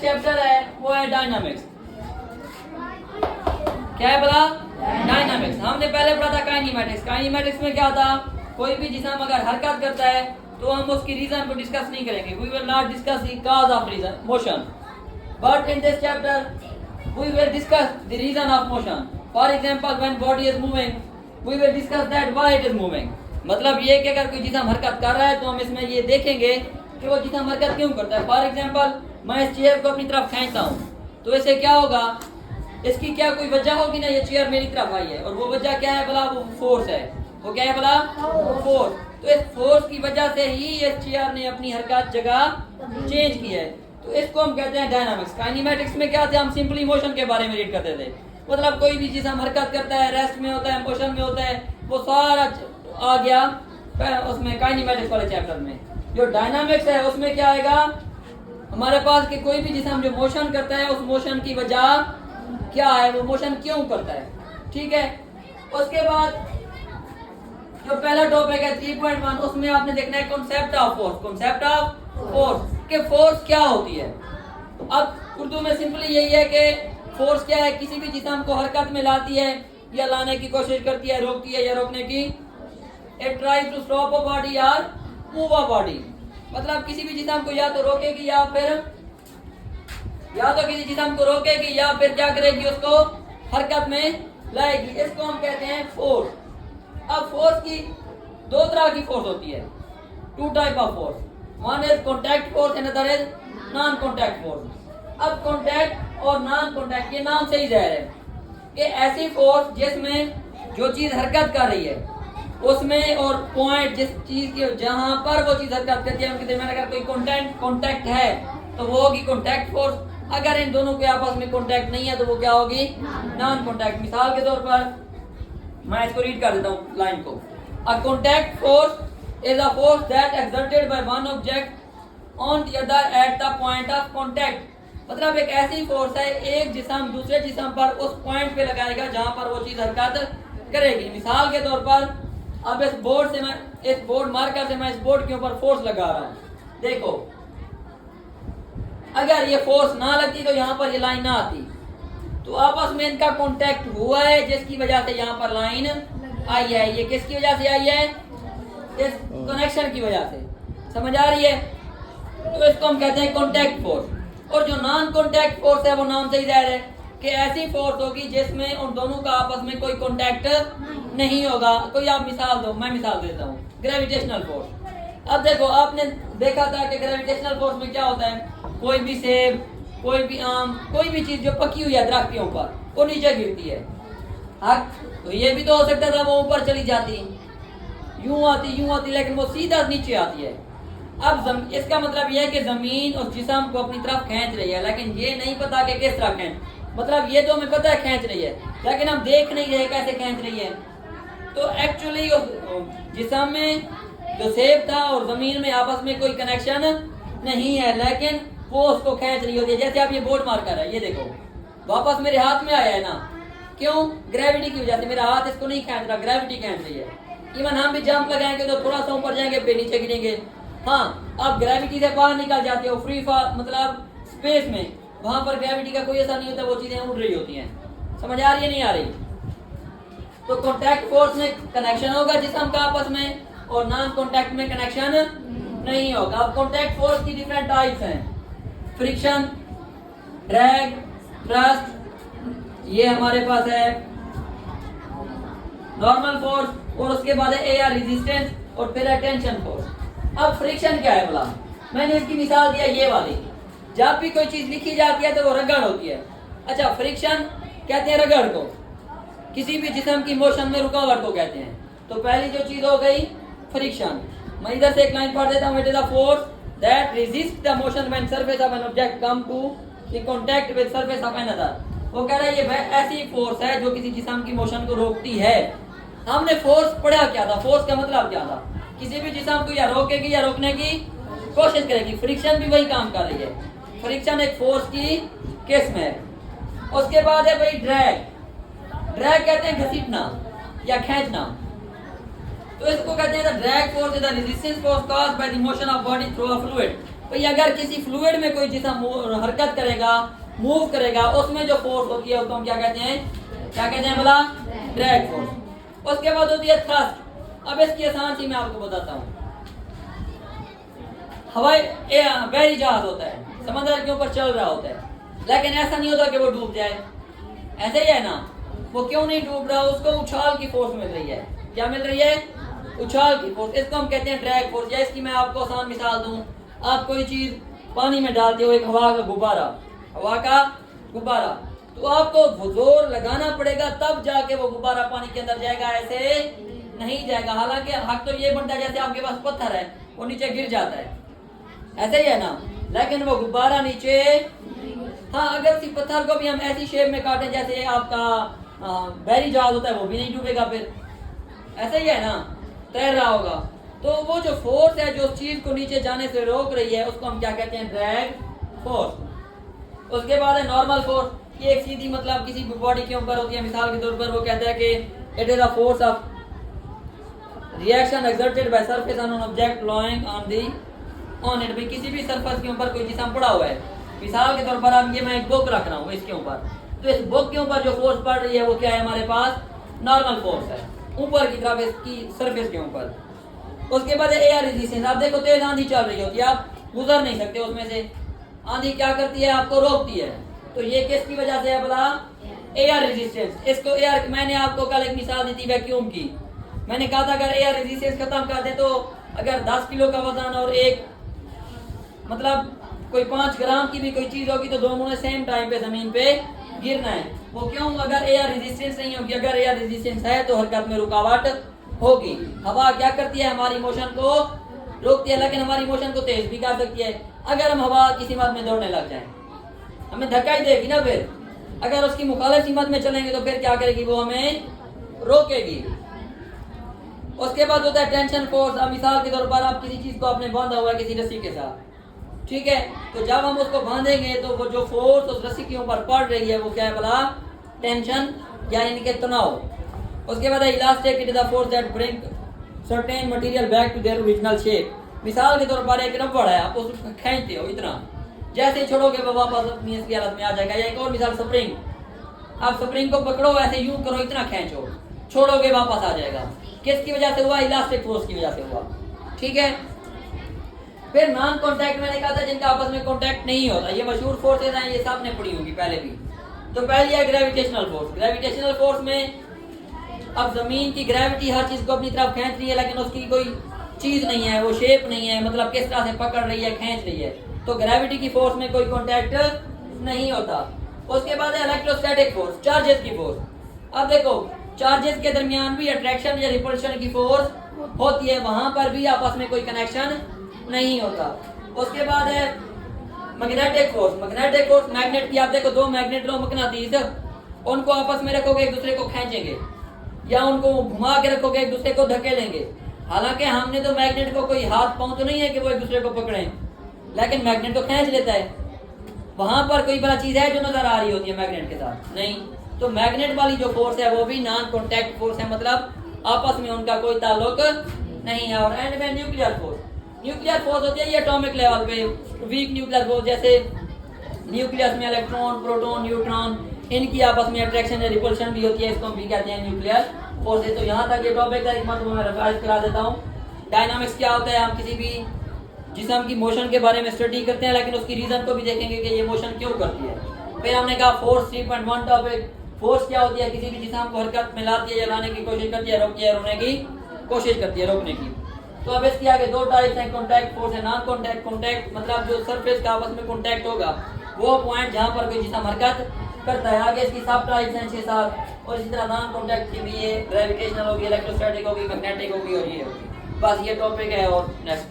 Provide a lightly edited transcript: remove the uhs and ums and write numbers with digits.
Chapter है वो है डायनामिक्स। क्या है बोला? डायनामिक्स। हमने पहले पढ़ा था काइनेमैटिक्स। काइनेमैटिक्स में क्या था? कोई भी जिस्म अगर हरकत करता है तो हम उसकी रीजन को डिस्कस नहीं करेंगे। We will not discuss the cause of reason motion, but in this chapter we will discuss the reason of motion. For example when body is moving we will discuss that why it is moving. मतलब ये कि अगर कोई जिस्म हरकत कर रहा है तो हम इसमें ये देखेंगे कि वो जिस्म हरकत क्यों करता है। फॉर एग्जांपल मैं इस चेयर को अपनी तरफ खींचता हूँ तो इससे क्या होगा? इसकी क्या कोई वजह होगी ना? ये चेयर मेरी तरफ आई है और वो वजह क्या है बोला? वो फोर्स है। वो क्या है बोला? फोर्स। तो इस फोर्स की वजह से ही इस चेयर ने अपनी हरकत जगह चेंज की है। तो इसको हम कहते हैं डायनामिक्स। काइनेमैटिक्स में क्या थे? हम सिंपली मोशन के बारे में रीड करते थे। मतलब कोई भी चीज हम हरकत करता है, रेस्ट में होता है, मोशन में होता है, वो सारा आ गया उसमें काइनेमैटिक्स वाले चैप्टर में। जो डायनामिक्स है उसमें क्या आएगा हमारे पास कि कोई भी जिस्म जो मोशन करता है उस मोशन की वजह क्या है, वो मोशन क्यों करता है। ठीक है। उसके बाद जो पहला टॉपिक है 3.1 उसमें आपने देखना है concept of force. Concept of force कि फोर्स क्या होती है। अब उर्दू में सिंपली यही है कि फोर्स क्या है? किसी भी जिस्म को हरकत में लाती है या लाने की कोशिश करती है, रोकती है या रोकने की। It tries to stop a body और मूव अ बॉडी। मतलब किसी भी जिस्म को या तो रोकेगी या किसी जिस्म को रोकेगी या फिर क्या करेगी? उसको हरकत में लाएगी। इसको हम कहते हैं फोर्स। अब फोर्स की दो तरह की फोर्स होती है, two type of force. One is contact force and other is non contact force. अब कॉन्टैक्ट और नॉन कॉन्टैक्ट ये नाम से ही जाहिर है कि ऐसी फोर्स जिसमें जो चीज हरकत कर रही है उसमें और पॉइंट जिस चीज के जहां पर वो चीज हरकत करती है उनके दरमियान अगर कोई कॉन्टैक्ट है तो वो होगी कॉन्टैक्ट फोर्स। अगर इन दोनों के आपस में कॉन्टैक्ट नहीं है तो वो क्या होगी? Non contact. मिसाल के तौर पर मैं इसको रीड कर देता हूँ लाइन को। A contact force is a force that exerted by one object on the other at the point of contact. मतलब एक ऐसी फोर्स है एक जिस्म दूसरे जिस्म पर उस पॉइंट पे लगाएगा जहां पर वो चीज हरकत करेगी। मिसाल के तौर पर अब इस बोर्ड मार्कर से मैं इस बोर्ड के ऊपर फोर्स लगा रहा हूं। देखो अगर ये फोर्स ना लगती तो यहाँ पर ये लाइन ना आती। तो आपस में इनका कांटेक्ट हुआ है जिसकी वजह से यहाँ पर लाइन आई है। ये किसकी वजह से आई है? इस कनेक्शन की वजह से। समझ आ रही है? तो इसको हम कहते हैं कांटेक्ट फोर्स। और जो नॉन कांटेक्ट फोर्स है वो नाम से ही जाहिर है कि ऐसी फोर्स होगी जिसमें उन दोनों का आपस में कोई कांटेक्ट नहीं होगा। कोई आप मिसाल दो, मैं मिसाल देता हूँ। Gravitational force. अब देखो आपने देखा था कि ग्रेविटेशनल फोर्स में क्या होता है? कोई भी सेब, कोई भी आम, कोई भी चीज जो पकी हुई है दरख्त के ऊपर वो नीचे गिरती है। हाँ, तो ये भी तो हो सकता था वो ऊपर चली जाती, यूं आती लेकिन वो सीधा नीचे आती है। अब इसका मतलब यह है कि जमीन उस जिस्म को अपनी तरफ खींच रही है, लेकिन ये नहीं पता कि किस तरह खींच। मतलब ये तो हमें पता है खींच रही है, लेकिन हम देख नहीं रहे कैसे खींच रही है। तो एक्चुअली जिस्म में जो सेब था और जमीन में आपस में कोई कनेक्शन नहीं है, लेकिन वो उसको खींच रही होती है। जैसे आप ये बोर्ड मार्कर है, ये देखो वापस मेरे हाथ में आया है ना, क्यों? ग्रेविटी की वजह से। मेरा हाथ इसको नहीं खींच रहा, ग्रेविटी खींच रही है। इवन हम भी जंप लगाएंगे तो थोड़ा सा ऊपर जाएंगे फिर नीचे गिरेंगे। हाँ, अब ग्रेविटी से बाहर निकल जाते हो फ्री फॉल, मतलब स्पेस में, वहां पर ग्रेविटी का कोई ऐसा नहीं होता, वो चीजें उड़ रही होती हैं। समझ आ रही है नहीं आ रही? तो कॉन्टैक्ट फोर्स में कनेक्शन होगा जिस्म का आपस में, और नॉन कॉन्टैक्ट में कनेक्शन नहीं होगा। अब कॉन्टैक्ट फोर्स की डिफरेंट टाइप्स हैं, फ्रिक्शन, ड्रैग, थ्रस्ट, ये हमारे पास है नॉर्मल फोर्स, और उसके बाद है एयर रेजिस्टेंस, और फिर है टेंशन फोर्स। अब फ्रिक्शन क्या है बोला? मैंने इसकी मिसाल दिया ये वाली। जब भी कोई चीज लिखी जाती है तो वो रगड़ होती है। अच्छा, फ्रिक्शन कहते हैं रगड़ को, किसी भी जिस्म की मोशन में रुकावट को कहते हैं। तो पहली जो चीज हो गई फ्रिक्शन। मैं इधर से एक लाइन पढ़ देता हूँ। It is a force that resist the motion when surface of an object come to the contact with surface of another. वो कह रहा है ये ऐसी फोर्स है जो किसी जिस्म की मोशन को रोकती है। हमने फोर्स पढ़ा क्या था? फोर्स का मतलब क्या था? किसी भी जिस्म को या रोकेगी या रोकने की कोशिश करेगी। फ्रिक्शन भी वही काम कर रही है। फ्रिक्शन एक फोर्स की किस्म है। उसके बाद है भाई ड्रैग। ड्रैग कहते हैं घसीटना या खींचना। तो इसको कहते हैं drag force is the resistance force caused by the motion of body through a fluid. भाई अगर किसी फ्लूइड में कोई जिसम हरकत करेगा, मूव करेगा, उसमें जो फोर्स होती है उसको हम क्या कहते हैं? क्या कहते हैं बोला? Drag force. उसके बाद होती है थ्रस्ट। अब इसकी आसान सी मैं आपको बताता हूँ। हवाई बहरी जहाज होता है, समंदर के ऊपर चल रहा होता है, लेकिन ऐसा नहीं होता कि वो डूब जाए। ऐसे ही है ना, वो क्यों नहीं डूब रहा? उसको उछाल की फोर्स मिल रही है। क्या मिल रही है? उछाल की फोर्स। इसको हम कहते हैं ड्रैग फोर्स। या इसकी मैं आपको आसान मिसाल दूं, आप कोई चीज पानी में डालते हो, एक हवा का गुब्बारा, हवा का गुब्बारा, तो आपको जोर लगाना पड़ेगा तब जाके वो गुब्बारा पानी के अंदर जाएगा, ऐसे नहीं जाएगा। हालांकि हक तो ये बनता है जैसे आपके पास पत्थर है, वो नीचे गिर जाता है, ऐसे ही है ना, लेकिन वो गुब्बारा नीचे। हाँ, अगर उसी पत्थर को भी हम ऐसी शेप में काटें जैसे आपका बहरी जहाज होता है, वो भी नहीं डूबेगा, फिर ऐसे ही है ना, तैर रहा होगा। तो वो जो फोर्स है जो उस चीज को नीचे जाने से रोक रही है, उसको हम क्या कहते हैं? Drag force. उसके बाद है नॉर्मल फोर्स। ये एक सीधी मतलब किसी भी बॉडी के ऊपर होती है। मिसाल के तौर पर वो कहता है कि it is a force of reaction exerted by surface on an object lying on it. भाई किसी भी सरफेस के ऊपर कोई जिसम पड़ा हुआ है, मिसाल के तौर पर अब ये मैं एक बुक रख रहा हूँ इसके ऊपर, तो इस बुक के ऊपर जो फोर्स पड़ रही है वो क्या है? हमारे पास नॉर्मल फोर्स है, ऊपर की तरफ इसकी सरफेस के ऊपर। उसके बाद एयर रेजिस्टेंस। आप देखो तेज आंधी चल रही होती है, आप गुजर नहीं सकते उसमें से, आंधी क्या करती है? आपको रोकती है। तो ये किसकी वजह से है बोला? Air resistance. इसको एयर, मैंने आपको कल एक मिसाल दी थी वैक्यूम की। मैंने कहा था अगर एयर रेजिस्टेंस खत्म कर दे तो अगर 10 किलो का वजन और एक मतलब कोई 5 ग्राम की भी कोई चीज होगी तो दोनों ने सेम टाइम पे जमीन पे गिरना है। वो क्यों? अगर एयर रेजिस्टेंस नहीं होगी। अगर एयर रेजिस्टेंस है तो हरकत में रुकावट होगी। हवा क्या करती है? हमारी मोशन को रोकती है, लेकिन हमारी मोशन को तेज भी कर सकती है। अगर हम हवा की सीमत में दौड़ने लग जाएं, हमें धक्का ही देगी ना। फिर अगर उसकी मुखालिफ सीमत में चलेंगे तो फिर क्या करेगी? वो हमें रोकेगी। उसके बाद होता है टेंशन फोर्स। अब मिसाल के तौर पर आप किसी चीज को आपने बांधा हुआ है किसी रस्सी के साथ, ठीक है, तो जब हम उसको बांधेंगे तो वो जो फोर्स उस रस्सी के ऊपर पड़ रही है वो क्या है बोला? टेंशन, यानी कि तनाव। उसके बाद elastic, it is the force that bring certain material back to their original shape. मिसाल के तौर पर एक रबड़ है, आप उसको खींचते हो इतना, जैसे छोड़ोगे वो वापस अपनी इसकी हालत में आ जाएगा। या एक और मिसाल स्प्रिंग, आप स्प्रिंग को पकड़ो, ऐसे यूं करो, इतना खींचो, छोड़ोगे वापस आ जाएगा। किसकी वजह से हुआ? इलास्टिक फोर्स की वजह से हुआ, ठीक है। फिर नॉन कॉन्टैक्ट, मैंने कहा था जिनका आपस में कॉन्टैक्ट नहीं होता, ये मशहूर फोर्सेज हैं, ये सबने पढ़ी होगी पहले भी। तो पहली है ग्रेविटेशनल फोर्स। ग्रेविटेशनल फोर्स में अब जमीन की ग्रेविटी हर चीज को अपनी तरफ खींच रही है, लेकिन उसकी कोई चीज नहीं है, वो शेप नहीं है, मतलब किस तरह से पकड़ रही है, खींच रही है। तो ग्रेविटी की फोर्स में कोई कॉन्टैक्ट नहीं होता। उसके बाद है इलेक्ट्रोस्टैटिक फोर्स, चार्जेस की फोर्स। अब देखो चार्जेस के दरमियान भी अट्रैक्शन या रिपल्शन की फोर्स होती है, वहां पर भी आपस में कोई कनेक्शन नहीं होता। उसके बाद है magnetic force. Magnetic force, magnet की आप देखो दो मैग्नेट लो, मकनातीस, उनको आपस में रखोगे एक दूसरे को खींचेंगे, या उनको घुमा के रखोगे एक दूसरे को धकेलेंगे। हालांकि हमने तो मैग्नेट को कोई हाथ पांव तो नहीं है कि वो एक दूसरे को पकड़ें, लेकिन मैग्नेट तो खींच लेता है। वहां पर कोई बड़ा चीज है जो नजर आ रही होती है मैग्नेट के साथ? नहीं। तो मैग्नेट वाली जो फोर्स है वो भी नॉन कॉन्टैक्ट फोर्स है, मतलब आपस में उनका कोई ताल्लुक नहीं है। और एंड में न्यूक्लियर फोर्स। न्यूक्लियर फोर्स होती है ये एटॉमिक लेवल पे वीक न्यूक्लियर फोर्स, जैसे न्यूक्लियस में इलेक्ट्रॉन, प्रोटॉन, न्यूट्रॉन, इनकी आपस में अट्रैक्शन या रिपल्शन भी होती है, इसको हम भी कहते हैं न्यूक्लियर फोर्सेस। तो यहाँ तक ये टॉपिक है, एक मतलब मैं रिवाइज करा देता हूँ। डायनामिक्स क्या होता है? हम किसी भी जिस्म की मोशन के बारे में स्टडी करते हैं, लेकिन उसकी रीजन को भी देखेंगे कि ये मोशन क्यों करती है। फिर हमने कहा फोर्स 3.1 टॉपिक, फोर्स क्या होती है? किसी भी जिस्म को हरकत में लाती है या लाने की कोशिश करती है, रोकती है, रोकने की कोशिश करती है, रोकने की। तो अब इसके आगे दो टाइप्स हैं, कॉन्टैक्ट फोर्स है, नॉन कॉन्टैक्ट। कॉन्टैक्ट मतलब जो सरफेस का आपस में कॉन्टैक्ट होगा, वो पॉइंट जहाँ पर कोई जिस्म हरकत करता है। आगे इसकी सब टाइप्स हैं 6-7, और इसी तरह नॉन कॉन्टैक्ट की भी ये ग्रेविटेशनल होगी, इलेक्ट्रोस्टैटिक होगी, मैग्नेटिक होगी और ये होगी। बस ये टॉपिक है और नेक्स्ट